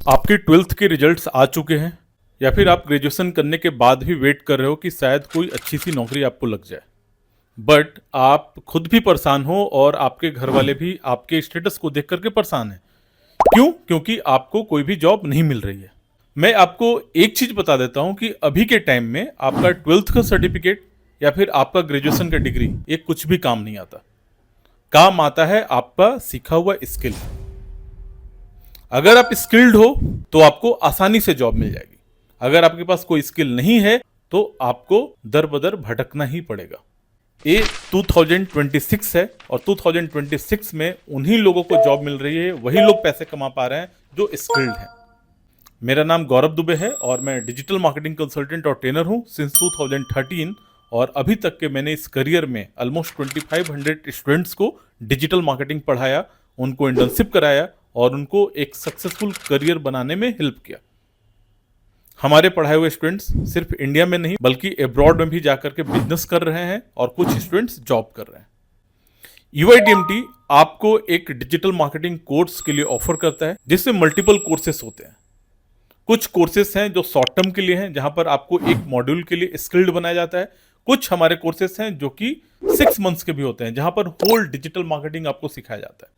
आपके 12th के results आ चुके हैं या फिर आप ग्रेजुएशन करने के बाद भी वेट कर रहे हो कि शायद कोई अच्छी सी नौकरी आपको लग जाए, बट आप खुद भी परेशान हो और आपके घर वाले भी आपके स्टेटस को देख करके परेशान हैं। क्यों? क्योंकि आपको कोई भी जॉब नहीं मिल रही है। मैं आपको एक चीज बता देता हूं कि अभी के टाइम में आपका 12th का सर्टिफिकेट या फिर आपका ग्रेजुएशन का डिग्री ये कुछ भी काम नहीं आता। काम आता है आपका सीखा हुआ स्किल। अगर आप स्किल्ड हो तो आपको आसानी से जॉब मिल जाएगी। अगर आपके पास कोई स्किल नहीं है तो आपको दर बदर भटकना ही पड़ेगा। ये 2026 है और 2026 में उन्हीं लोगों को जॉब मिल रही है, वही लोग पैसे कमा पा रहे हैं जो स्किल्ड हैं। मेरा नाम गौरव दुबे है और मैं डिजिटल मार्केटिंग कंसल्टेंट और ट्रेनर हूं सिंस 2013। और अभी तक के मैंने इस करियर में ऑलमोस्ट 2500 स्टूडेंट्स को डिजिटल मार्केटिंग पढ़ाया, उनको इंटर्नशिप कराया और उनको एक सक्सेसफुल करियर बनाने में हेल्प किया। हमारे पढ़ाए हुए स्टूडेंट्स सिर्फ इंडिया में नहीं बल्कि अब्रॉड में भी जाकर के बिजनेस कर रहे हैं और कुछ स्टूडेंट्स जॉब कर रहे हैं। UIDMT आपको एक डिजिटल मार्केटिंग कोर्स के लिए ऑफर करता है जिसमें मल्टीपल कोर्सेस होते हैं। कुछ कोर्सेस हैं जो शॉर्ट टर्म के लिए हैं, जहां पर आपको एक मॉड्यूल के लिए स्किल्ड बनाया जाता है। कुछ हमारे कोर्सेस हैं जो कि 6 मंथ्स के भी होते हैं, जहां पर होल डिजिटल मार्केटिंग आपको सिखाया जाता है।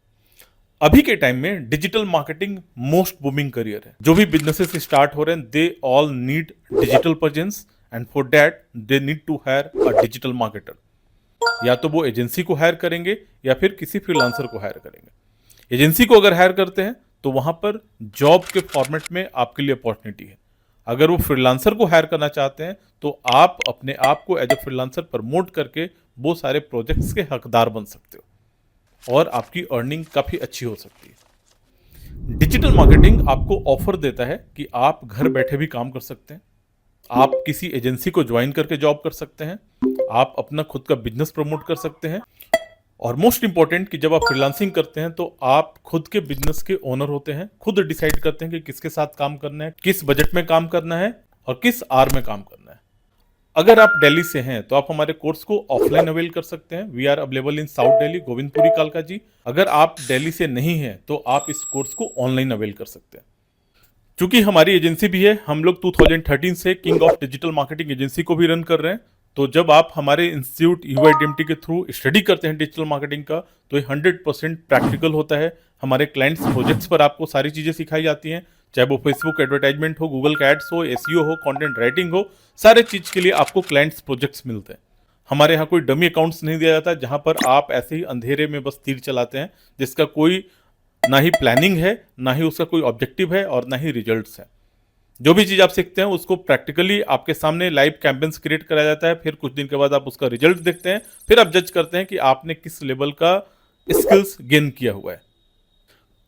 अभी के टाइम में digital marketing most booming career है। जो भी बिजनेसेस स्टार्ट हो रहे हैं they all need digital presence and for that they need to hire a digital marketer. या तो वो एजेंसी को हायर करेंगे या फिर किसी फ्रीलांसर को हायर करेंगे। एजेंसी को अगर हायर करते हैं तो वहां पर जॉब के फॉर्मेट में आपके लिए अपॉर्चुनिटी है। अगर वो फ्रीलांसर को हायर करना चाहते हैं तो आप अपने आप को एज ए फ्रीलांसर प्रमोट करके वो सारे प्रोजेक्ट्स के हकदार बन सकते हो और आपकी अर्निंग काफी अच्छी हो सकती है। डिजिटल मार्केटिंग आपको ऑफर देता है कि आप घर बैठे भी काम कर सकते हैं, आप किसी एजेंसी को ज्वाइन करके जॉब कर सकते हैं, आप अपना खुद का बिजनेस प्रमोट कर सकते हैं और मोस्ट इंपॉर्टेंट कि जब आप फ्रीलांसिंग करते हैं तो आप खुद के बिजनेस के ओनर होते हैं, खुद डिसाइड करते हैं कि किसके साथ काम करना है, किस बजट में काम करना है और किस आवर में काम करना है। अगर आप दिल्ली से हैं तो आप हमारे कोर्स को ऑफलाइन अवेल कर सकते हैं। We are available in south Delhi, Govindpuri, कालका जी। अगर आप दिल्ली से नहीं हैं तो आप इस कोर्स को ऑनलाइन अवेल कर सकते हैं। चूंकि हमारी एजेंसी भी है, हम लोग 2013 से king of digital marketing agency को भी रन कर रहे हैं। तो जब आप हमारे इंस्टीट्यूट UIDMT के थ्रू स्टडी करते हैं डिजिटल मार्केटिंग का तो ये 100% प्रैक्टिकल होता है। हमारे क्लाइंट्स प्रोजेक्ट्स पर आपको सारी चीज़ें सिखाई जाती हैं, चाहे वो फेसबुक एडवर्टाइजमेंट हो, गूगल का एड्स हो, SEO हो, कंटेंट राइटिंग हो, सारे चीज़ के लिए आपको क्लाइंट्स प्रोजेक्ट्स मिलते हैं। हमारे यहाँ कोई डमी अकाउंट्स नहीं दिया जाता जहाँ पर आप ऐसे ही अंधेरे में बस तीर चलाते हैं जिसका कोई ना ही प्लानिंग है, ना ही उसका कोई ऑब्जेक्टिव है और ना ही रिजल्ट्स है। जो भी चीज़ आप सीखते हैं उसको प्रैक्टिकली आपके सामने लाइव कैंपेन्स क्रिएट कराया जाता है। फिर कुछ दिन के बाद आप उसका रिजल्ट देखते हैं, फिर आप जज करते हैं कि आपने किस लेवल का स्किल्स गेन किया हुआ है।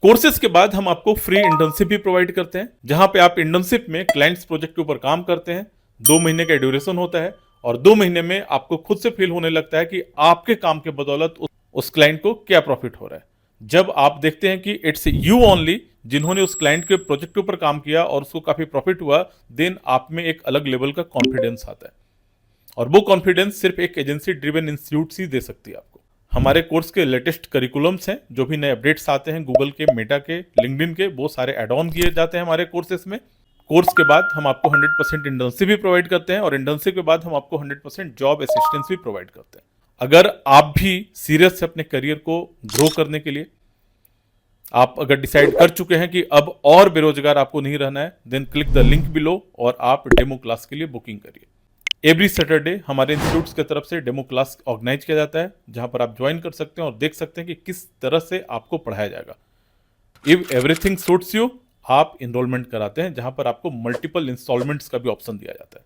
कोर्सेज के बाद हम आपको फ्री इंटर्नशिप भी प्रोवाइड करते हैं, जहां पे आप इंटर्नशिप में क्लाइंट्स प्रोजेक्ट के ऊपर काम करते हैं। 2 महीने का ड्यूरेशन होता है और 2 महीने में आपको खुद से फील होने लगता है कि आपके काम के बदौलत उस क्लाइंट को क्या प्रॉफिट हो रहा है। जब आप देखते हैं कि इट्स यू ओनली जिन्होंने उस क्लाइंट के प्रोजेक्ट के ऊपर काम किया और उसको काफी प्रॉफिट हुआ, देन आप में एक अलग लेवल का कॉन्फिडेंस आता है और वो कॉन्फिडेंस सिर्फ एक एजेंसी ड्रिवन इंस्टीट्यूट ही दे सकती है आपको। हमारे कोर्स के लेटेस्ट करिकुलम्स हैं, जो भी नए अपडेट्स आते हैं गूगल के, मेटा के, लिंक्डइन के, वो सारे एड ऑन किए जाते हैं हमारे कोर्सेज में। कोर्स के बाद हम आपको 100% इंटर्नशिप भी प्रोवाइड करते हैं और इंटर्नशिप के बाद हम आपको 100% जॉब असिस्टेंस भी प्रोवाइड करते हैं। अगर आप भी सीरियस है अपने करियर को ग्रो करने के लिए, आप अगर डिसाइड कर चुके हैं कि अब और बेरोजगार आपको नहीं रहना है, then click the link below और आप डेमो क्लास के लिए बुकिंग करिए। एवरी सैटरडे हमारे इंस्टीट्यूट्स की तरफ से डेमो क्लास ऑर्गेनाइज किया जाता है, जहां पर आप ज्वाइन कर सकते हैं और देख सकते हैं कि किस तरह से आपको पढ़ाया जाएगा। इफ एवरीथिंग सूट्स यू, आप इनरोलमेंट कराते हैं, जहां पर आपको मल्टीपल इंस्टॉलमेंट्स का भी ऑप्शन दिया जाता है।